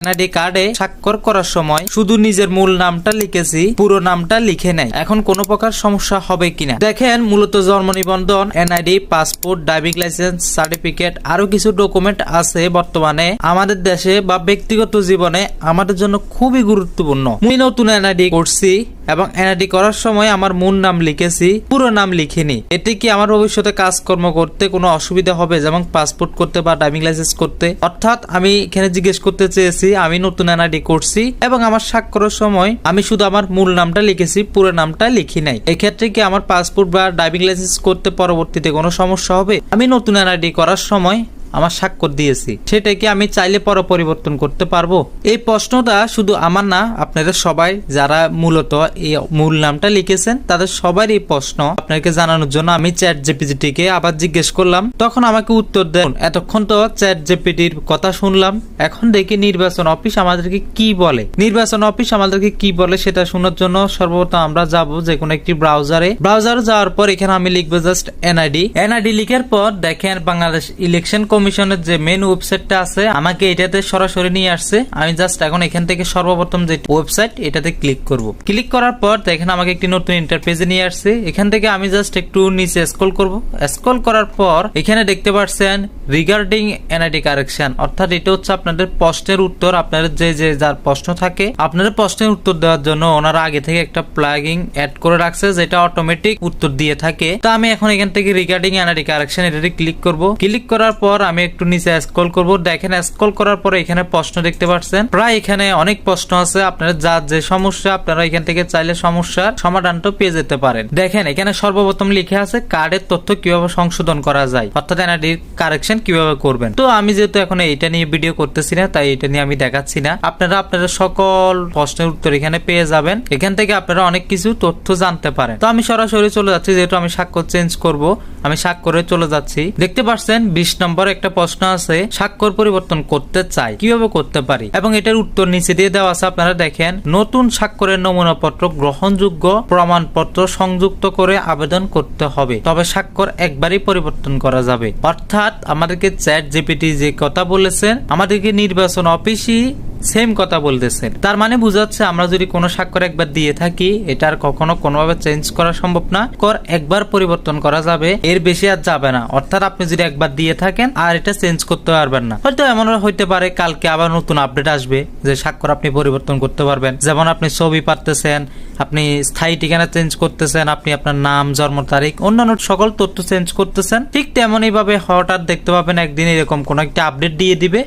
NID কার্ডে স্বাক্ষর করার সময় শুধু নিজের মূল নামটা লিখেছি, পুরো নামটা লিখে নাই। এখন কোনো প্রকার সমস্যা হবে কিনা দেখেন। মূলত জন্ম নিবন্ধন, NID, passport, driving licence, certificate আরো কিছু ডকুমেন্ট আছে বর্তমানে আমাদের দেশে বা ব্যক্তিগত জীবনে আমাদের জন্য খুবই গুরুত্বপূর্ণ। আমি নতুন এনআইডি করছি এবং এনআইডি করার সময় আমার মূল নাম লিখেছি, পুরো নাম লিখিনি। এতে কি আমার ভবিষ্যতে কাজকর্ম করতে কোনো অসুবিধা হবে, যেমন পাসপোর্ট করতে বা ড্রাইভিং লাইসেন্স করতে? অর্থাৎ আমি এখানে জিজ্ঞেস করতে চেয়েছি, আমি নতুন এনআইডি করছি এবং আমার স্বাক্ষরের সময় আমি শুধু আমার মূল নামটা লিখেছি, পুরো নামটা লিখি নাই। এক্ষেত্রে কি আমার পাসপোর্ট বা ড্রাইভিং লাইসেন্স করতে পরবর্তীতে কোনো সমস্যা হবে? আমি নতুন এনআইডি করার সময় আমার স্বাক্ষর দিয়েছি, সেটা কি আমি চাইলে পরে পরিবর্তন করতে পারবো? এই প্রশ্নটা শুধু আমার না, আপনারা সবাই যারা মূলত এই মূল নামটা লিখেছেন তাদের সবার এই প্রশ্ন। আপনাকে জানানোর জন্য আমি চ্যাট জিপিটিকে আবার জিজ্ঞেস করলাম, তখন আমাকে উত্তর দেন। এতক্ষণ তো চ্যাট জিপিটির কথা শুনলাম, এখন দেখি নির্বাচন অফিস আমাদেরকে কি বলে। নির্বাচন অফিস আমাদেরকে কি বলে সেটা শোনার জন্য সর্বপ্রথম আমরা যাব যে কোনো একটি ব্রাউজারে যাওয়ার পর এখানে আমি লিখবো জাস্ট এনআইডি লিখার পর দেখেন বাংলাদেশ ইলেকশন কমিশনের যে মেন ওয়েবসাইটটা আছে আমাকে এটাতে সরাসরি নিয়ে আসছে। আমি জাস্ট এখন এখান থেকে সর্বপ্রথম যে ওয়েবসাইট এটাতে ক্লিক করব। ক্লিক করার পর দেখেন আমাকে একটি নতুন ইন্টারফেসে নিয়ে আসছে। এখান থেকে আমি জাস্ট একটু নিচে স্ক্রল করব। স্ক্রল করার পর এখানে দেখতে পাচ্ছেন রিগার্ডিং এনআইডি কারেকশন, অর্থাৎ এটা হচ্ছে আপনাদের প্রশ্নের উত্তর। আপনাদের যে যার প্রশ্ন থাকে আপনাদের প্রশ্নের উত্তর দেওয়ার জন্য ওনারা আগে থেকে একটা প্লাগইন অ্যাড করে রাখছে যেটা অটোমেটিক উত্তর দিয়ে থাকে। তো আমি এখন এখান থেকে রিগার্ডিং এনআইডি কারেকশন এটাতে ক্লিক করব। ক্লিক করার পর আমি একটু নিচে স্ক্রল করব। দেখেন স্ক্রল করার পরে এখানে প্রশ্ন দেখতে পাচ্ছেন, প্রায় এখানে অনেক প্রশ্ন আছে। আপনারা যার যে সমস্যা আপনারা এখান থেকে চাইলে সমস্যার সমাধানটা পেয়ে যেতে পারেন। দেখেন এখানে সর্বপ্রথম লিখে আছে কার্ডের তথ্য কিভাবে সংশোধন করা যায়, অর্থাৎ এনআইডি কারেকশন কিভাবে করবেন। তো আমি যেহেতু এখন এটা নিয়ে ভিডিও করতেছি না, তাই এটা নিয়ে আমি দেখাচ্ছি না। আপনারা আপনাদের সকল প্রশ্নের উত্তর এখানে পেয়ে যাবেন। এখান থেকে আপনারা অনেক কিছু তথ্য জানতে পারেন। তো আমি সরাসরি চলে যাচ্ছি, যেহেতু আমি স্বাক্ষর চেঞ্জ করব, আমি স্বাক্ষরে চলে যাচ্ছি। দেখতে পাচ্ছেন 20 নম্বর একটা প্রশ্ন আছে, স্বাক্ষর পরিবর্তন করতে চাই কিভাবে করতে পারি, এবং এটার উত্তর নিচে দিয়ে দেওয়া আছে। আপনারা দেখেন নতুন স্বাক্ষরের নমুনাপত্র গ্রহণযোগ্য প্রমাণপত্র সংযুক্ত করে আবেদন করতে হবে, তবে স্বাক্ষর একবারই পরিবর্তন করা যাবে। অর্থাৎ আমাদেরকে চ্যাট জিপিটি যে কথা বলেছেন আমাদেরকে নির্বাচন অফিসই সেম কথা বলতেছেন। তার মানে বুঝাচ্ছে আমরা যদি কোনো স্বাক্ষর একবার দিয়ে থাকি এটা আর কখনো কোনোভাবে চেঞ্জ করা সম্ভব না, একবার পরিবর্তন করা যাবে, এর বেশি আর যাবে না। অর্থাৎ আপনি যদি একবার দিয়ে থাকেন আর এটা চেঞ্জ করতে পারবেন না। হয়তো এমন হইতে পারে কালকে আবার নতুন আপডেট আসবে যে স্বাক্ষর আপনি পরিবর্তন করতে পারবেন। যেমন আপনি ছবি পাঠাতেছেন, আপনি স্থায়ী ঠিকানা চেঞ্জ করতেছেন, আপনি আপনার নাম, জন্ম তারিখ, অন্যান্য সকল তথ্য চেঞ্জ করতেছেন, ঠিক তেমনই ভাবে হঠাৎ দেখতে পাবেন একদিন এরকম কোন একটা আপডেট দিয়ে দিবে